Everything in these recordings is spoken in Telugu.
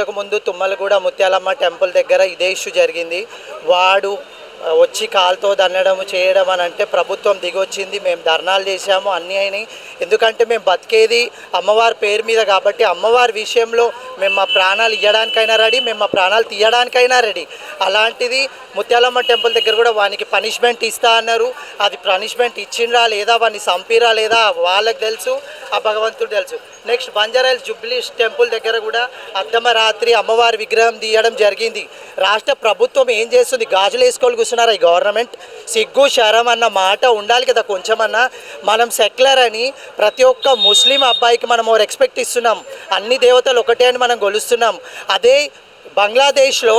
ఇంతకుముందు తుమ్మలగూడ ముత్యాలమ్మ టెంపుల్ దగ్గర ఇదే ఇష్యూ జరిగింది. వాడు వచ్చి కాలుతో దన్నడం చేయడం అని అంటే ప్రభుత్వం దిగొచ్చింది. మేము ధర్నాలు చేశాము, అన్నీ అయినాయి. ఎందుకంటే మేము బతికేది అమ్మవారి పేరు మీద కాబట్టి అమ్మవారి విషయంలో మేము మా ప్రాణాలు ఇవ్వడానికైనా రెడీ, మేము మా ప్రాణాలు తీయడానికైనా రెడీ. అలాంటిది ముత్యాలమ్మ టెంపుల్ దగ్గర కూడా వానికి పనిష్మెంట్ ఇస్తా అన్నారు. అది పనిష్మెంట్ ఇచ్చిండ్రా లేదా, వాడిని చంపిరా లేదా వాళ్ళకి తెలుసు, ఆ భగవంతుడు తెలుసు. నెక్స్ట్ బంజారాహిల్స్ జూబ్లీ టెంపుల్ దగ్గర కూడా అర్ధమరాత్రి అమ్మవారి విగ్రహం తీయడం జరిగింది. రాష్ట్ర ప్రభుత్వం ఏం చేస్తుంది? గాజులు వేసుకోవాలి కూర్చున్నారా ఈ గవర్నమెంట్? సిగ్గు శరం అన్న మాట ఉండాలి కదా కొంచెమన్నా. మనం సెక్యులర్ అని ప్రతి ఒక్క ముస్లిం అబ్బాయికి మనం రెస్పెక్ట్ ఇస్తున్నాం, అన్ని దేవతలు ఒకటే అని మనం కొలుస్తున్నాం. అదే బంగ్లాదేశ్లో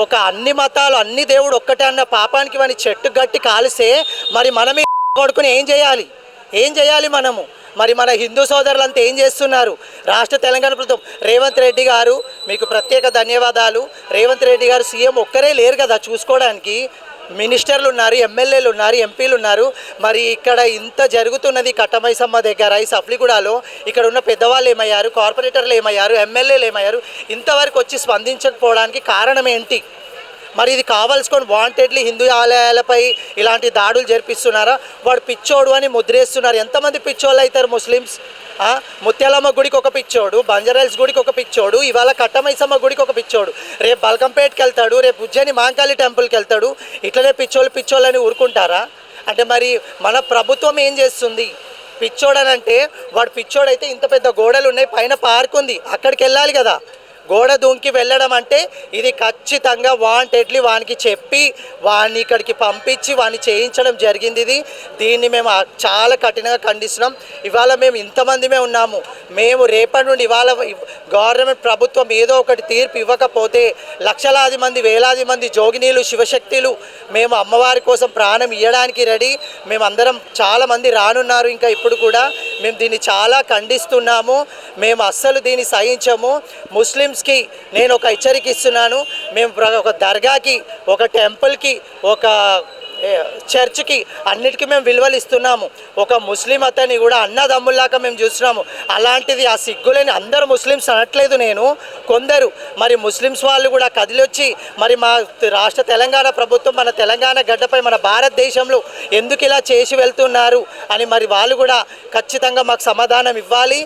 ఒక అన్ని మతాలు అన్ని దేవుడు ఒక్కటే అన్న పాపానికి వాని చెట్టు గట్టి కాలిస్తే మరి మనమే కొడుకుని ఏం చేయాలి మనము? మరి మన హిందూ సోదరులంతా ఏం చేస్తున్నారు? రాష్ట్ర తెలంగాణ ప్రభుత్వం రేవంత్ రెడ్డి గారు మీకు ప్రత్యేక ధన్యవాదాలు. రేవంత్ రెడ్డి గారు సీఎం ఒక్కరే లేరు కదా చూసుకోవడానికి, మినిస్టర్లు ఉన్నారు, ఎమ్మెల్యేలు ఉన్నారు, ఎంపీలు ఉన్నారు. మరి ఇక్కడ ఇంత జరుగుతున్నది కట్టమైసమ్మ దగ్గర ఈ సఫ్లిగూడలో, ఇక్కడ ఉన్న పెద్దవాళ్ళు ఏమయ్యారు, కార్పొరేటర్లు ఏమయ్యారు, ఎమ్మెల్యేలు ఏమయ్యారు? ఇంతవరకు వచ్చి స్పందించకపోవడానికి కారణం ఏంటి? మరి ఇది కావాల్సుకొని వాంటెడ్లీ హిందూ ఆలయాలపై ఇలాంటి దాడులు జరిపిస్తున్నారా? వాడు పిచ్చోడు అని ముద్రేస్తున్నారు. ఎంతమంది పిచ్చోళ్ళు అవుతారు ముస్లిమ్స్? ముత్యాలమ్మ గుడికి ఒక పిచ్చోడు, బంజారాహిల్స్ గుడికి ఒక పిచ్చోడు, ఇవాళ కట్టమైసమ్మ గుడికి ఒక పిచ్చోడు, రేపు బల్కంపేట్కి వెళ్తాడు, రేపు ఉజ్జయిని మాంకాళి టెంపుల్కి వెళ్తాడు. ఇట్లనే పిచ్చోళ్ళు అని ఊరుకుంటారా? అంటే మరి మన ప్రభుత్వం ఏం చేస్తుంది? పిచ్చోడనంటే వాడు పిచ్చోడైతే ఇంత పెద్ద గోడలు ఉన్నాయి, పైన పార్క్ ఉంది, అక్కడికి వెళ్ళాలి కదా. గోడ దూకి వెళ్ళడం అంటే ఇది ఖచ్చితంగా వాంటెడ్లీ వానికి చెప్పి వాడిని ఇక్కడికి పంపించి వాడిని చేయించడం జరిగింది. దీన్ని మేము చాలా కఠినంగా ఖండిస్తున్నాం. ఇవాళ మేము ఇంతమందిమే ఉన్నాము. మేము రేపటి నుండి ఇవాళ గవర్నమెంట్ ప్రభుత్వం ఏదో ఒకటి తీర్పు ఇవ్వకపోతే లక్షలాది మంది వేలాది మంది జోగినీలు శివశక్తులు మేము అమ్మవారి కోసం ప్రాణం ఇవ్వడానికి రెడీ. మేమందరం చాలామంది రానున్నారు. ఇంకా ఇప్పుడు కూడా మేము దీన్ని చాలా ఖండిస్తున్నాము. మేము అస్సలు దీన్ని సహించము. ముస్లింస్కి నేను ఒక హెచ్చరిక ఇస్తున్నాను. మేము ఒక దర్గాకి, ఒక టెంపుల్కి, ఒక చర్చ్కి అన్నిటికీ మేము విలువలు ఇస్తున్నాము. ఒక ముస్లిం అతన్ని కూడా అన్నదమ్ముల్లాగా మేము చూస్తున్నాము. అలాంటిది ఆ సిగ్గులేని అందరూ ముస్లిమ్స్ అనట్లేదు నేను, కొందరు మరి ముస్లిమ్స్ వాళ్ళు కూడా కదిలొచ్చి మరి మా రాష్ట్ర తెలంగాణ ప్రభుత్వం మన తెలంగాణ గడ్డపై మన భారతదేశంలో ఎందుకు ఇలా చేసి వెళ్తున్నారు అని మరి వాళ్ళు కూడా ఖచ్చితంగా మాకు సమాధానం ఇవ్వాలి.